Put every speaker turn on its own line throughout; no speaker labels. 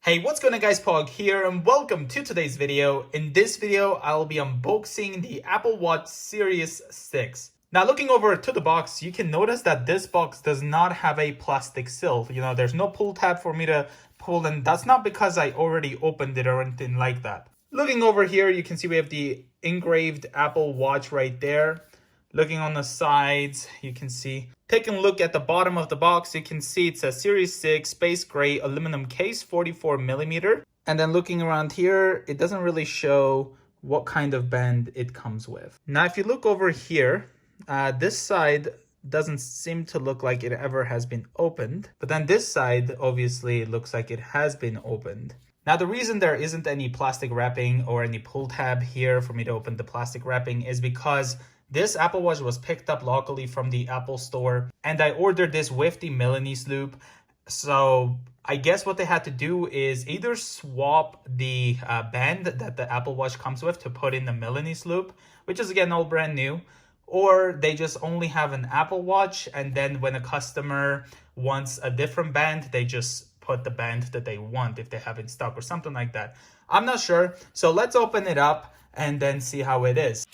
Hey, what's going on guys, Pog here and welcome to today's video. In this video, I'll be unboxing the Apple Watch Series 6. Now looking over to the box, you can notice that this box does not have a plastic seal. There's no pull tab for me to pull, and that's not because I already opened it or anything like that. Looking over here, you can see we have the engraved Apple Watch right there. Looking on the sides, you can see, taking a look at the bottom of the box, you can see it's a Series 6 space gray aluminum case, 44mm. And then looking around here, it doesn't really show what kind of band it comes with. Now, if you look over here, this side doesn't seem to look like it ever has been opened. But then this side, obviously, looks like it has been opened. Now, the reason there isn't any plastic wrapping or any pull tab here for me to open the plastic wrapping is because this Apple Watch was picked up locally from the Apple Store, and I ordered this with the Milanese loop. So I guess what they had to do is either swap the band that the Apple Watch comes with to put in the Milanese loop, which is again all brand new, or they just only have an Apple Watch, and then when a customer wants a different band, they just put the band that they want if they have it in stock or something like that. I'm not sure. So let's open it up and then see how it is.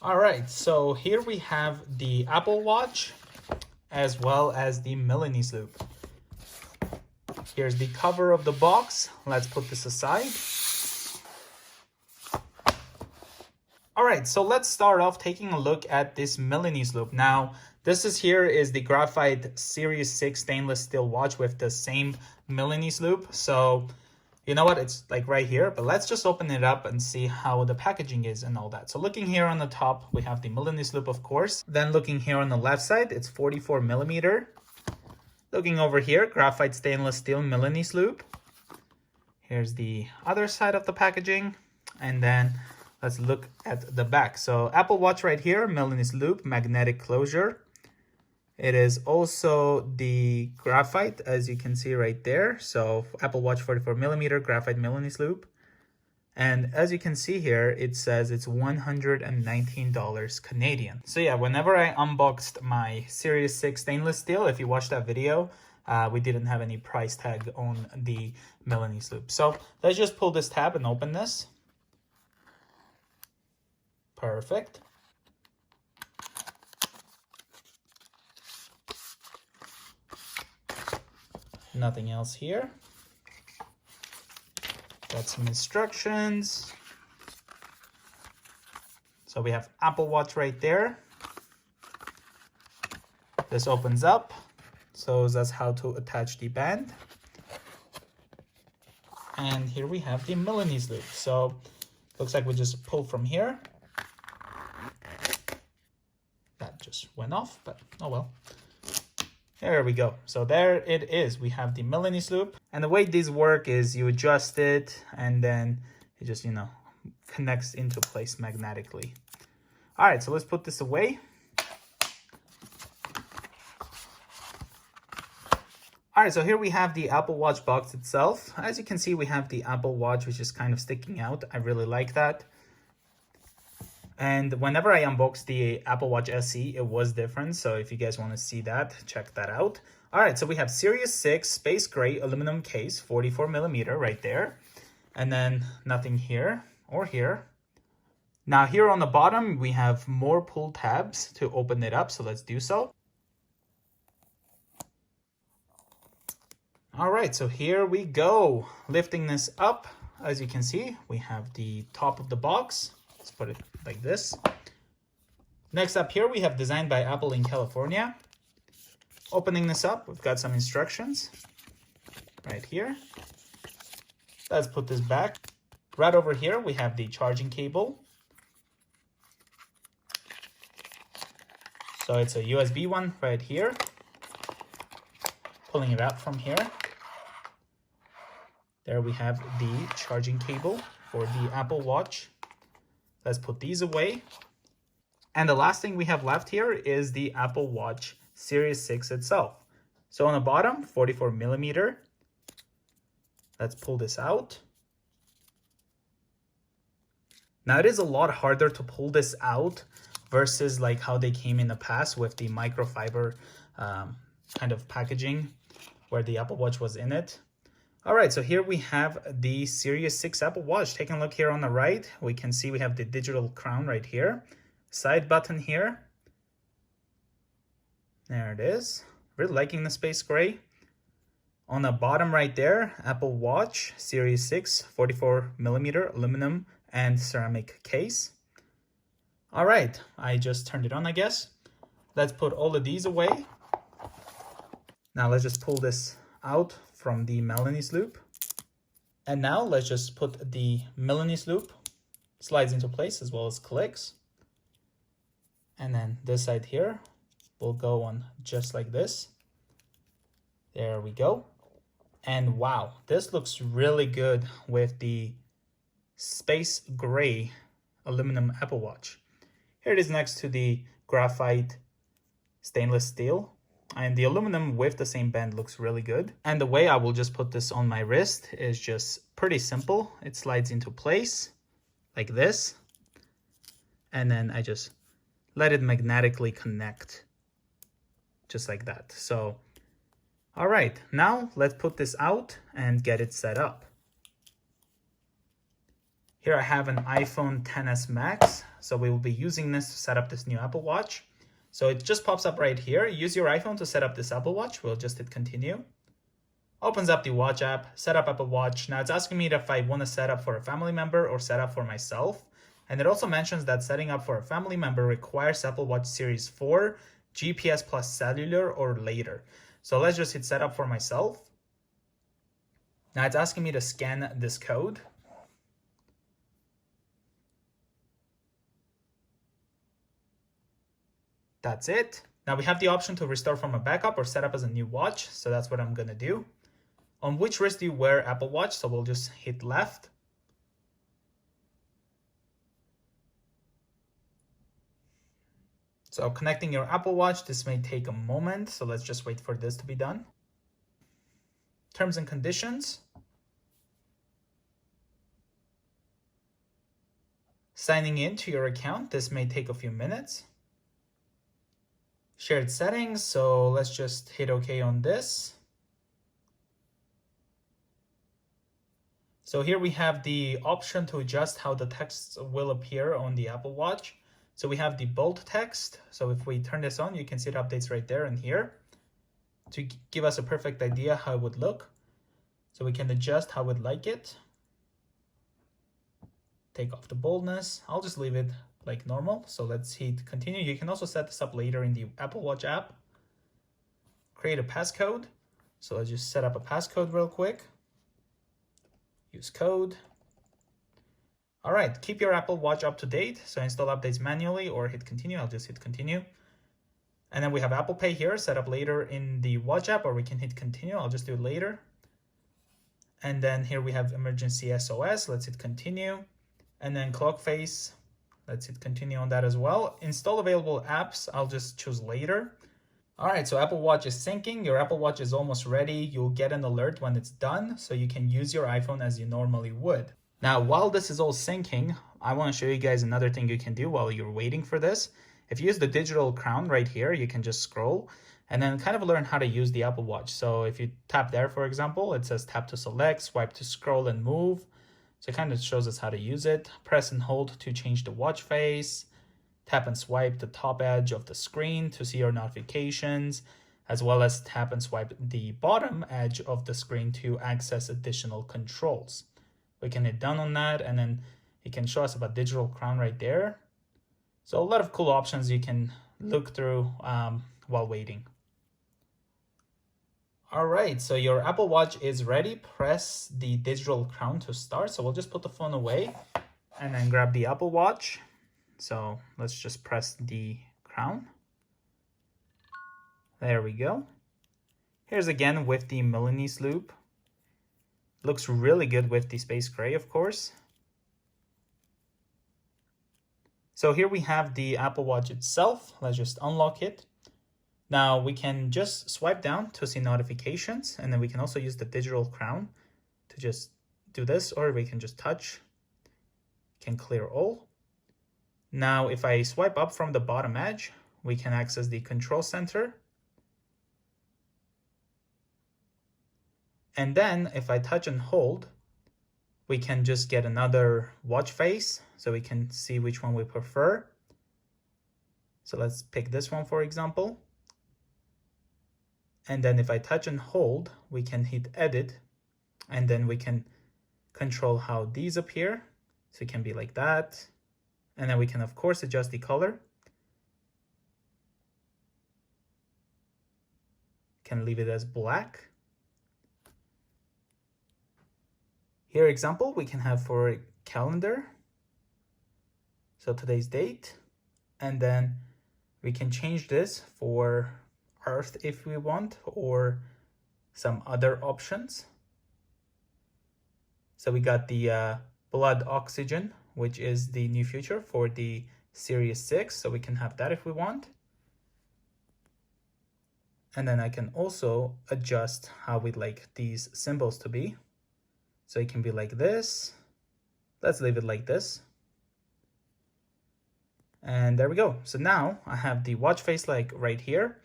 All right, so here we have the Apple Watch as well as the Milanese loop. Here's the cover of the box. Let's put this aside. All right, so let's start off taking a look at this Milanese loop. Now, this is the graphite Series 6 stainless steel watch with the same Milanese loop. So you know what, it's like right here, but let's just open it up and see how the packaging is and all that. So looking here on the top, we have the Milanese loop, of course. Then looking here on the left side, it's 44mm. Looking over here, graphite stainless steel Milanese loop. Here's the other side of the packaging. And then let's look at the back. So Apple Watch right here, Milanese loop, magnetic closure. It is also the graphite, as you can see right there. So Apple Watch 44mm graphite Milanese loop. And as you can see here, it says it's $119 Canadian. So yeah, whenever I unboxed my Series 6 stainless steel, if you watched that video, we didn't have any price tag on the Milanese loop. So let's just pull this tab and open this. Perfect. Nothing else here. Got some instructions. So we have Apple Watch right there. This opens up. So that's how to attach the band. And here we have the Milanese loop. So looks like we just pull from here. That just went off, but oh well. There we go. So there it is. We have the Milanese loop. And the way these work is you adjust it and then it just, connects into place magnetically. All right, so let's put this away. All right, so here we have the Apple Watch box itself. As you can see, we have the Apple Watch, which is kind of sticking out. I really like that. And whenever I unboxed the Apple Watch SE, it was different. So if you guys want to see that, check that out. All right, so we have Series 6 space gray aluminum case, 44mm right there. And then nothing here or here. Now here on the bottom, we have more pull tabs to open it up. So let's do so. All right, so here we go. Lifting this up, as you can see, we have the top of the box. Let's put it like this. Next up here, we have designed by Apple in California. Opening this up, we've got some instructions right here. Let's put this back. Right over here, we have the charging cable. So it's a USB one right here. Pulling it out from here. There we have the charging cable for the Apple Watch. Let's put these away. And the last thing we have left here is the Apple Watch Series 6 itself. So on the bottom, 44mm. Let's pull this out. Now it is a lot harder to pull this out versus like how they came in the past with the microfiber kind of packaging where the Apple Watch was in it. All right, so here we have the Series 6 Apple Watch. Taking a look here on the right, we can see we have the digital crown right here. Side button here. There it is. Really liking the space gray. On the bottom right there, Apple Watch Series 6, 44mm aluminum and ceramic case. All right, I just turned it on, I guess. Let's put all of these away. Now let's just pull this out from the Milanese loop. And now let's just put the Milanese loop, slides into place as well as clicks. And then this side here will go on just like this. There we go. And wow, this looks really good with the space gray aluminum Apple Watch. Here it is next to the graphite stainless steel. And the aluminum with the same band looks really good. And the way I will just put this on my wrist is just pretty simple. It slides into place like this. And then I just let it magnetically connect just like that. So, all right, now let's put this out and get it set up. Here I have an iPhone XS Max. So we will be using this to set up this new Apple Watch. So it just pops up right here. Use your iPhone to set up this Apple Watch. We'll just hit continue. Opens up the Watch app, set up Apple Watch. Now it's asking me if I want to set up for a family member or set up for myself. And it also mentions that setting up for a family member requires Apple Watch Series 4, GPS plus cellular or later. So let's just hit set up for myself. Now it's asking me to scan this code. That's it. Now we have the option to restore from a backup or set up as a new watch. So that's what I'm going to do. On which wrist do you wear Apple Watch? So we'll just hit left. So connecting your Apple Watch, this may take a moment. So let's just wait for this to be done. Terms and conditions. Signing in to your account, this may take a few minutes. Shared settings, so let's just hit OK on this. So here we have the option to adjust how the text will appear on the Apple Watch. So we have the bold text. So if we turn this on, you can see it updates right there and here to give us a perfect idea how it would look. So we can adjust how we'd like it. Take off the boldness. I'll just leave it like normal. So let's hit continue. You can also set this up later in the Apple Watch app. Create a passcode. So let's just set up a passcode real quick. Use code. All right, keep your Apple Watch up to date. So install updates manually or hit continue. I'll just hit continue. And then we have Apple Pay here, set up later in the Watch app, or we can hit continue. I'll just do it later. And then here we have emergency SOS. Let's hit continue. And then clock face. Let's hit continue on that as well. Install available apps. I'll just choose later. All right, so Apple Watch is syncing. Your Apple Watch is almost ready. You'll get an alert when it's done, so you can use your iPhone as you normally would. Now, while this is all syncing, I want to show you guys another thing you can do while you're waiting for this. If you use the digital crown right here, you can just scroll and then kind of learn how to use the Apple Watch. So if you tap there, for example, it says tap to select, swipe to scroll and move. So it kind of shows us how to use it. Press and hold to change the watch face. Tap and swipe the top edge of the screen to see your notifications, as well as tap and swipe the bottom edge of the screen to access additional controls. We can hit done on that, and then it can show us about digital crown right there. So a lot of cool options you can look through while waiting. All right, so your Apple Watch is ready. Press the digital crown to start. So we'll just put the phone away and then grab the Apple Watch. So let's just press the crown. There we go. Here's again with the Milanese loop. Looks really good with the space gray, of course. So here we have the Apple Watch itself. Let's just unlock it. Now we can just swipe down to see notifications, and then we can also use the digital crown to just do this, or we can just touch, can clear all. Now if I swipe up from the bottom edge, we can access the control center. And then if I touch and hold, we can just get another watch face so we can see which one we prefer. So let's pick this one, for example. And then if I touch and hold, we can hit edit, and then we can control how these appear. So it can be like that. And then we can, of course, adjust the color. Can leave it as black. Here, example, we can have for calendar. So today's date. And then we can change this for Earth if we want, or some other options. So we got the blood oxygen, which is the new feature for the Series 6. So we can have that if we want. And then I can also adjust how we'd like these symbols to be. So it can be like this. Let's leave it like this. And there we go. So now I have the watch face like right here.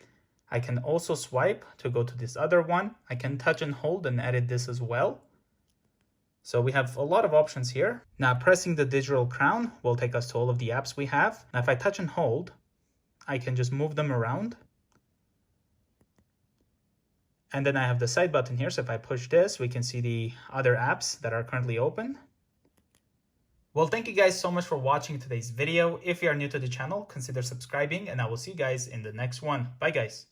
I can also swipe to go to this other one. I can touch and hold and edit this as well. So we have a lot of options here. Now pressing the digital crown will take us to all of the apps we have. Now if I touch and hold, I can just move them around. And then I have the side button here. So if I push this, we can see the other apps that are currently open. Well, thank you guys so much for watching today's video. If you are new to the channel, consider subscribing, and I will see you guys in the next one. Bye guys.